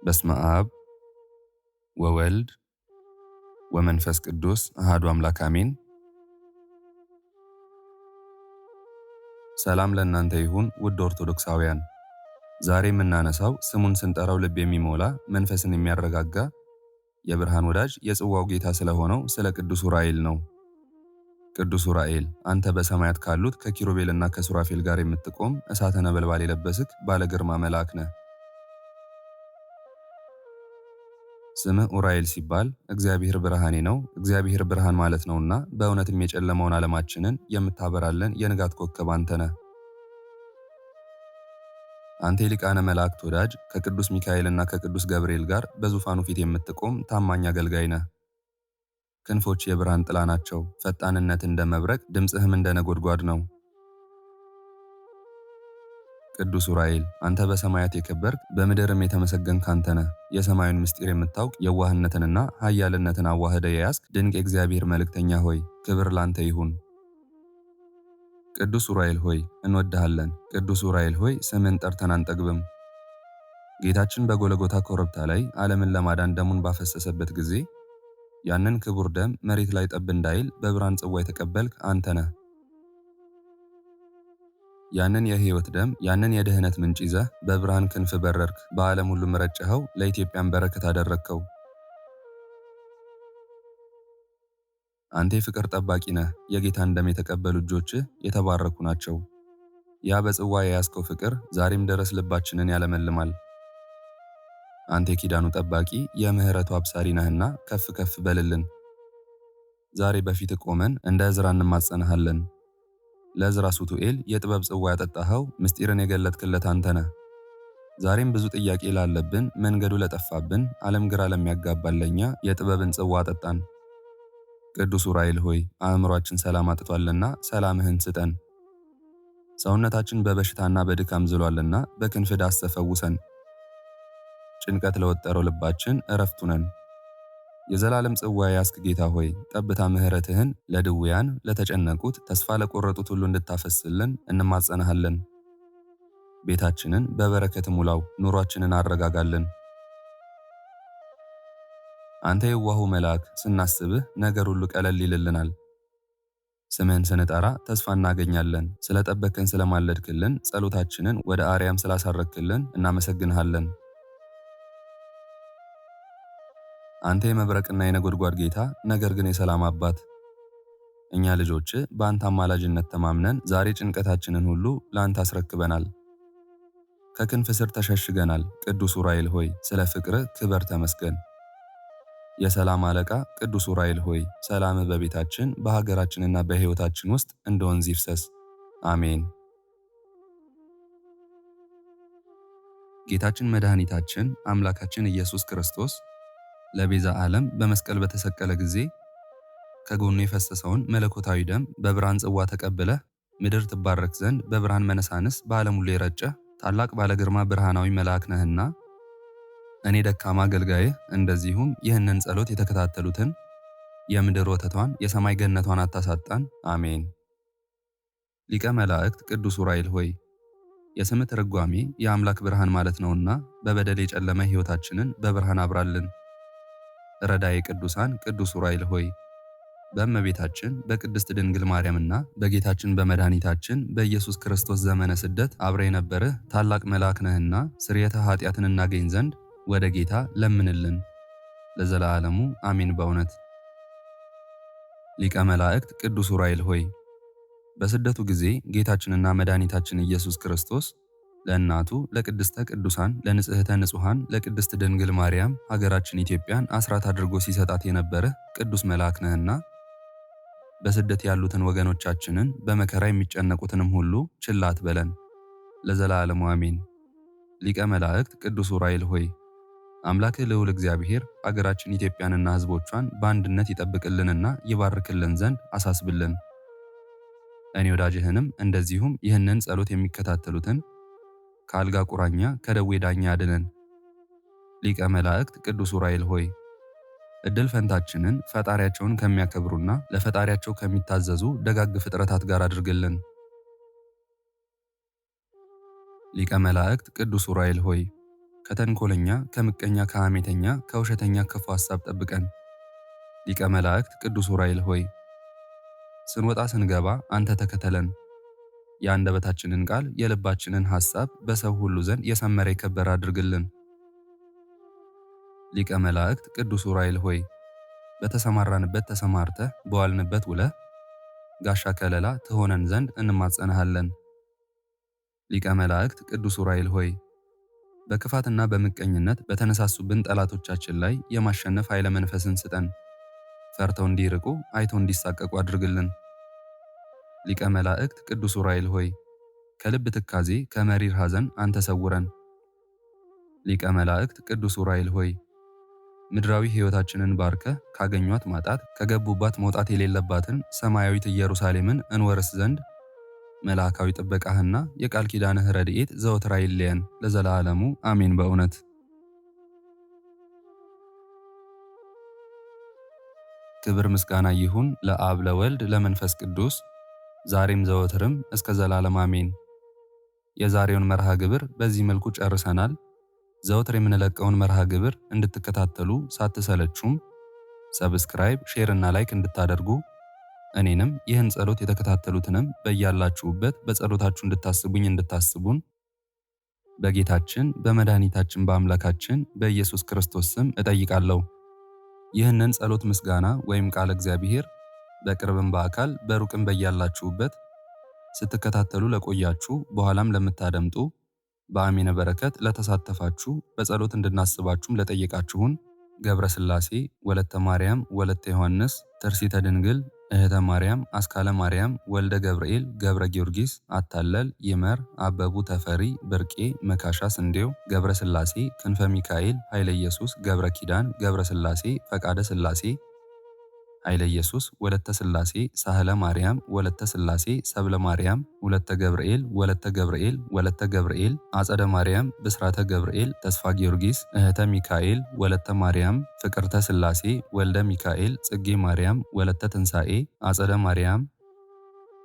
በስመ አብ ወወልድ ወመንፈስ ቅዱስ አሐዱ አምላክ አሜን። ሰላም ለእናንተ ይሁን ውድ ኦርቶዶክሳውያን። ዛሬ የምናነሳው ስሙን ስንጠራው ልብ የሚሞላ መንፈስን የሚያረጋጋ የብርሃን ወዳጅ የጽዋው ጌታ ስለሆነው ስለ ቅዱስ ዑራኤል ነው። ቅዱስ ዑራኤል አንተ በሰማያት ካሉት ከኪሩቤልና ከሱራፌል ጋር የምትቆም እሳተ ነበልባል የለበስክ ባለ ግርማ መልአክ ነህ። ስምህ ዑራኤል ሲባል እግዚአብሔር ብርሃኔ ነው፣ እግዚአብሔር ብርሃን ማለት ነውና በእውነትም የጨለመውን ዓለማችንን የምታበራለን የንጋት ኮከብ አንተ ነህ። አንተ የሊቃነ መላእክት ወዳጅ ከቅዱስ ሚካኤልና ከቅዱስ ገብርኤል ጋር በዙፋኑ ፊት የምትቆም ታማኝ አገልጋይ ነህ። ክንፎች የብርሃን ጥላ ናቸው፣ ፈጣንነት እንደ መብረቅ፣ ድምፅህም እንደ ነጎድጓድ ነው። ቅዱስ ዑራኤል አንተ በሰማያት የከበርክ በምድርም የተመሰገንክ አንተ ነህ። የሰማዩን ምስጢር የምታውቅ የዋህነትንና ኃያልነትን አዋህደ የያዝክ ድንቅ የእግዚአብሔር መልእክተኛ ሆይ ክብር ላንተ ይሁን። ቅዱስ ዑራኤል ሆይ እንወድሃለን። ቅዱስ ዑራኤል ሆይ ስምን ጠርተን አንጠግብም። ጌታችን በጎለጎታ ኮረብታ ላይ ዓለምን ለማዳን ደሙን ባፈሰሰበት ጊዜ ያንን ክቡር ደም መሬት ላይ ጠብ እንዳይል በብርሃን ጽዋ የተቀበልክ አንተ ነህ። ያንን የሕይወት ደም ያንን የድህነት ምንጭ ይዘህ በብርሃን ክንፍ በረርክ፣ በዓለም ሁሉም ረጨኸው፣ ለኢትዮጵያን በረከት አደረግከው። አንተ የፍቅር ጠባቂ ነህ። የጌታን ደም የተቀበሉ እጆችህ የተባረኩ ናቸው። ያ በጽዋ የያዝከው ፍቅር ዛሬም ድረስ ልባችንን ያለመልማል። አንተ የኪዳኑ ጠባቂ የምህረቱ አብሳሪ ነህና ከፍ ከፍ በልልን። ዛሬ በፊት ቆመን እንደ ዕዝራ እንማጸንሃለን። ለዕዝራ ሱቱኤል የጥበብ ጽዋ ያጠጣኸው ምስጢርን የገለጥክለት አንተ ነህ። ዛሬም ብዙ ጥያቄ ላለብን መንገዱ ለጠፋብን ዓለም ግራ ለሚያጋባን ለኛ የጥበብን ጽዋ አጠጣን። ቅዱስ ዑራኤል ሆይ አእምሯችን ሰላም አጥቷልና ሰላምህን ስጠን። ሰውነታችን በበሽታና በድካም ዝሏልና በክንፍ ዳሰህ ፈውሰን። ጭንቀት ለወጠረው ልባችን እረፍቱ ነን። የዘላለም ጽዋ የያዝክ ጌታ ሆይ ጠብታ ምሕረትህን ለድውያን ለተጨነቁት ተስፋ ለቆረጡት ሁሉ እንድታፈስልን እንማጸናሃለን። ቤታችንን በበረከት ሙላው፣ ኑሯችንን አረጋጋልን። አንተ የዋሁ መልአክ ስናስብህ ነገር ሁሉ ቀለል ይልልናል። ስምህን ስንጠራ ተስፋ እናገኛለን። ስለጠበቅከን ስለማለድክልን፣ ጸሎታችንን ወደ አርያም ስላሳረክልን እናመሰግንሃለን። አንተ የመብረቅና የነጎድጓድ ጌታ ነገር ግን የሰላም አባት፣ እኛ ልጆች በአንተ አማላጅነት ተማምነን ዛሬ ጭንቀታችንን ሁሉ ለአንተ አስረክበናል። ከክንፍ ስር ተሸሽገናል። ቅዱስ ዑራኤል ሆይ ስለ ፍቅርህ ክበር ተመስገን። የሰላም አለቃ ቅዱስ ዑራኤል ሆይ ሰላምህ በቤታችን በሀገራችንና በሕይወታችን ውስጥ እንደ ወንዝ ይፍሰስ። አሜን። ጌታችን መድኃኒታችን አምላካችን ኢየሱስ ክርስቶስ ለቤዛ ዓለም በመስቀል በተሰቀለ ጊዜ ከጎኑ የፈሰሰውን መለኮታዊ ደም በብርሃን ጽዋ ተቀብለህ ምድር ትባረክ ዘንድ በብርሃን መነሳንስ በዓለም ሁሉ የረጨህ ታላቅ ባለግርማ ብርሃናዊ መልአክ ነህና እኔ ደካማ አገልጋይህ እንደዚሁም ይህንን ጸሎት የተከታተሉትን የምድር ወተቷን የሰማይ ገነቷን አታሳጣን። አሜን። ሊቀ መላእክት ቅዱስ ዑራኤል ሆይ የስምህ ትርጓሜ የአምላክ ብርሃን ማለት ነውና በበደል የጨለመ ሕይወታችንን በብርሃን አብራልን። ረዳዬ ቅዱሳን ቅዱስ ዑራኤል ሆይ በእመቤታችን በቅድስት ድንግል ማርያምና በጌታችን በመድኃኒታችን በኢየሱስ ክርስቶስ ዘመነ ስደት አብረ የነበርህ ታላቅ መልአክ ነህና ስርየተ ኃጢአትን እናገኝ ዘንድ ወደ ጌታ ለምንልን። ለዘላለሙ አሜን። በእውነት ሊቀ መላእክት ቅዱስ ዑራኤል ሆይ በስደቱ ጊዜ ጌታችንና መድኃኒታችን ኢየሱስ ክርስቶስ ለእናቱ ለቅድስተ ቅዱሳን ለንጽሕተ ንጹሐን ለቅድስት ድንግል ማርያም ሀገራችን ኢትዮጵያን አስራት አድርጎ ሲሰጣት የነበረህ ቅዱስ መልአክ ነህና በስደት ያሉትን ወገኖቻችንን በመከራ የሚጨነቁትንም ሁሉ ችላ አትበለን። ለዘላለሙ አሜን። ሊቀ መላእክት ቅዱስ ዑራኤል ሆይ አምላክህ ልዑል እግዚአብሔር ሀገራችን ኢትዮጵያንና ሕዝቦቿን በአንድነት ይጠብቅልንና ይባርክልን ዘንድ አሳስብልን። እኔ ወዳጅህንም እንደዚሁም ይህንን ጸሎት የሚከታተሉትን ከአልጋ ቁራኛ ከደዌ ዳኛ አድነን። ሊቀ መላእክት ቅዱስ ዑራኤል ሆይ እድል ፈንታችንን ፈጣሪያቸውን ከሚያከብሩና ለፈጣሪያቸው ከሚታዘዙ ደጋግ ፍጥረታት ጋር አድርግልን። ሊቀ መላእክት ቅዱስ ዑራኤል ሆይ ከተንኮለኛ፣ ከምቀኛ፣ ከሐሜተኛ፣ ከውሸተኛ ክፉ ሐሳብ ጠብቀን። ሊቀ መላእክት ቅዱስ ዑራኤል ሆይ ስንወጣ ስንገባ አንተ ተከተለን። የአንደበታችንን ቃል የልባችንን ሐሳብ በሰው ሁሉ ዘንድ የሰመረ የከበረ አድርግልን። ሊቀ መላእክት ቅዱስ ዑራኤል ሆይ በተሰማራንበት ተሰማርተህ በዋልንበት ውለህ ጋሻ ከለላ ትሆነን ዘንድ እንማጸንሃለን። ሊቀ መላእክት ቅዱስ ዑራኤል ሆይ በክፋትና በምቀኝነት በተነሳሱብን ጠላቶቻችን ላይ የማሸነፍ ኃይለ መንፈስን ስጠን። ፈርተው እንዲርቁ አይተው እንዲሳቀቁ አድርግልን። ሊቀ መላእክት ቅዱስ ዑራኤል ሆይ ከልብ ትካዜ ከመሪር ሐዘን አንተ ሰውረን። ሊቀ መላእክት ቅዱስ ዑራኤል ሆይ ምድራዊ ሕይወታችንን ባርከህ ካገኟት ማጣት ከገቡባት መውጣት የሌለባትን ሰማያዊት ኢየሩሳሌምን እንወርስ ዘንድ መልአካዊ ጥበቃህና የቃል ኪዳንህ ረድኤት ዘወትር አይለየን ለዘላለሙ አሜን። በእውነት ክብር ምስጋና ይሁን ለአብ ለወልድ ለመንፈስ ቅዱስ ዛሬም ዘወትርም እስከ ዘላለም አሜን። የዛሬውን መርሃ ግብር በዚህ መልኩ ጨርሰናል። ዘወትር የምንለቀውን መርሃ ግብር እንድትከታተሉ ሳትሰለቹም ሰብስክራይብ፣ ሼር እና ላይክ እንድታደርጉ እኔንም ይህን ጸሎት የተከታተሉትንም በያላችሁበት በጸሎታችሁ እንድታስቡን በጌታችን በመድኃኒታችን በአምላካችን በኢየሱስ ክርስቶስ ስም እጠይቃለሁ። ይህንን ጸሎት ምስጋና ወይም ቃል እግዚአብሔር በቅርብም በአካል በሩቅም በያላችሁበት ስትከታተሉ ለቆያችሁ በኋላም ለምታደምጡ በአሚነ በረከት ለተሳተፋችሁ በጸሎት እንድናስባችሁም ለጠየቃችሁን ገብረ ሥላሴ፣ ወለተ ማርያም፣ ወለተ ዮሐንስ፣ ተርሲተ ድንግል፣ እህተ ማርያም፣ አስካለ ማርያም፣ ወልደ ገብርኤል፣ ገብረ ጊዮርጊስ፣ አታለል፣ ይመር፣ አበቡ፣ ተፈሪ፣ ብርቄ፣ መካሻ፣ ስንዴው፣ ገብረ ሥላሴ፣ ክንፈ ሚካኤል፣ ኃይለ ኢየሱስ፣ ገብረ ኪዳን፣ ገብረ ሥላሴ፣ ፈቃደ ሥላሴ፣ ኃይለ ኢየሱስ፣ ወለተ ሥላሴ፣ ሳህለ ማርያም፣ ወለተ ሥላሴ፣ ሰብለ ማርያም፣ ወለተ ገብርኤል፣ ወለተ ገብርኤል፣ ወለተ ገብርኤል፣ አጸደ ማርያም፣ ብስራተ ገብርኤል፣ ተስፋ ጊዮርጊስ፣ እህተ ሚካኤል፣ ወለተ ማርያም፣ ፍቅርተ ሥላሴ፣ ወልደ ሚካኤል፣ ጽጌ ማርያም፣ ወለተ ትንሣኤ፣ አጸደ ማርያም፣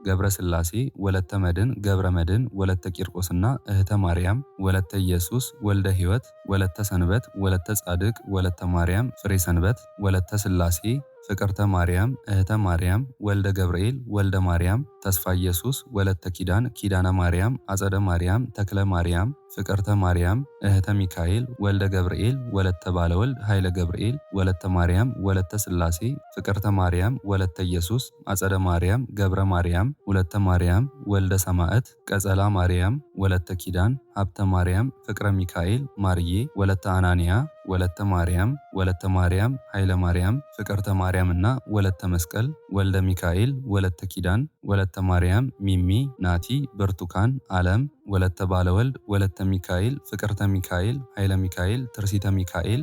ገብረ ሥላሴ፣ ወለተ መድን፣ ገብረ መድን፣ ወለተ ቂርቆስና እህተ ማርያም፣ ወለተ ኢየሱስ፣ ወልደ ሕይወት፣ ወለተ ሰንበት፣ ወለተ ጻድቅ፣ ወለተ ማርያም፣ ፍሬ ሰንበት፣ ወለተ ሥላሴ፣ ፍቅርተ ማርያም፣ እህተ ማርያም፣ ወልደ ገብርኤል፣ ወልደ ማርያም፣ ተስፋ ኢየሱስ፣ ወለተ ኪዳን፣ ኪዳነ ማርያም፣ አጸደ ማርያም፣ ተክለ ማርያም፣ ፍቅርተ ማርያም፣ እህተ ሚካኤል፣ ወልደ ገብርኤል፣ ወለተ ባለወልድ፣ ኃይለ ገብርኤል፣ ወለተ ማርያም፣ ወለተ ሥላሴ፣ ፍቅርተ ማርያም፣ ወለተ ኢየሱስ፣ አጸደ ማርያም፣ ገብረ ማርያም፣ ወለተ ማርያም፣ ወልደ ሰማዕት፣ ቀጸላ ማርያም፣ ወለተ ኪዳን፣ ሀብተ ማርያም፣ ፍቅረ ሚካኤል፣ ማርዬ፣ ወለተ አናንያ፣ ወለተ ማርያም፣ ወለተ ማርያም፣ ኃይለ ማርያም፣ ፍቅርተ ማርያምና ወለተ መስቀል፣ ወልደ ሚካኤል፣ ወለተ ኪዳን፣ ወለተ ማርያም፣ ሚሚ፣ ናቲ፣ ብርቱካን፣ ዓለም፣ ወለተ ባለወልድ፣ ወለተ ሚካኤል፣ ፍቅርተ ሚካኤል፣ ኃይለ ሚካኤል፣ ትርሲተ ሚካኤል፣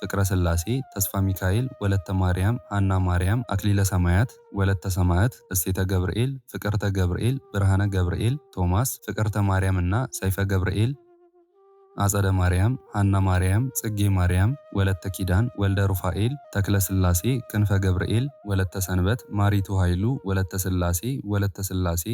ፍቅረ ሥላሴ፣ ተስፋ ሚካኤል፣ ወለተ ማርያም፣ ሐና ማርያም፣ አክሊለ ሰማያት፣ ወለተ ሰማዕት፣ እሴተ ገብርኤል፣ ፍቅርተ ገብርኤል፣ ብርሃነ ገብርኤል፣ ቶማስ፣ ፍቅርተ ማርያምና ሰይፈ ገብርኤል፣ አጸደ ማርያም፣ ሐና ማርያም፣ ጽጌ ማርያም፣ ወለተ ኪዳን፣ ወልደ ሩፋኤል፣ ተክለ ሥላሴ፣ ክንፈ ገብርኤል፣ ወለተ ሰንበት፣ ማሪቱ ኃይሉ፣ ወለተ ሥላሴ፣ ወለተ ሥላሴ፣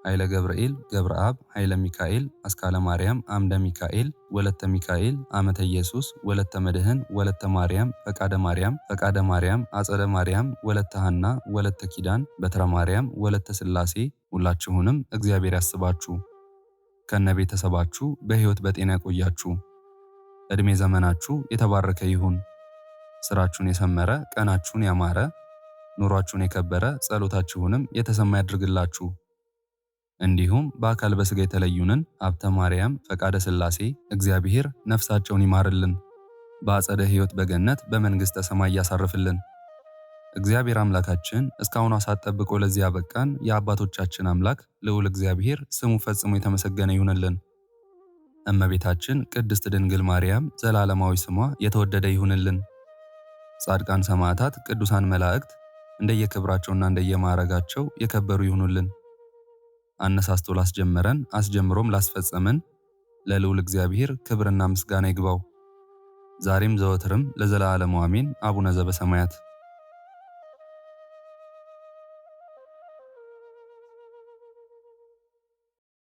ኃይለ ገብርኤል፣ ገብረ አብ፣ ኃይለ ሚካኤል፣ አስካለ ማርያም፣ አምደ ሚካኤል፣ ወለተ ሚካኤል፣ አመተ ኢየሱስ፣ ወለተ መድህን፣ ወለተ ማርያም፣ ፈቃደ ማርያም፣ ፈቃደ ማርያም፣ አጸደ ማርያም፣ ወለተ ሐና፣ ወለተ ኪዳን፣ በትረ ማርያም፣ ወለተ ሥላሴ ሁላችሁንም እግዚአብሔር ያስባችሁ ከነ ቤተሰባችሁ በሕይወት በጤና ያቆያችሁ። ዕድሜ ዘመናችሁ የተባረከ ይሁን። ስራችሁን የሰመረ፣ ቀናችሁን ያማረ፣ ኑሯችሁን የከበረ፣ ጸሎታችሁንም የተሰማ ያድርግላችሁ። እንዲሁም በአካል በሥጋ የተለዩንን ሀብተ ማርያም፣ ፈቃደ ሥላሴ እግዚአብሔር ነፍሳቸውን ይማርልን፣ በአጸደ ሕይወት በገነት በመንግሥተ ሰማይ ያሳርፍልን። እግዚአብሔር አምላካችን እስካሁኗ ሰዓት ጠብቆ ለዚህ ያበቃን የአባቶቻችን አምላክ ልዑል እግዚአብሔር ስሙ ፈጽሞ የተመሰገነ ይሁንልን። እመቤታችን ቅድስት ድንግል ማርያም ዘላለማዊ ስሟ የተወደደ ይሁንልን። ጻድቃን ሰማዕታት፣ ቅዱሳን መላእክት እንደየክብራቸውና እንደየማዕረጋቸው የከበሩ ይሁኑልን። አነሳስቶ ላስጀመረን አስጀምሮም ላስፈጸመን ለልዑል እግዚአብሔር ክብርና ምስጋና ይግባው ዛሬም ዘወትርም ለዘላለሙ አሜን። አቡነ ዘበሰማያት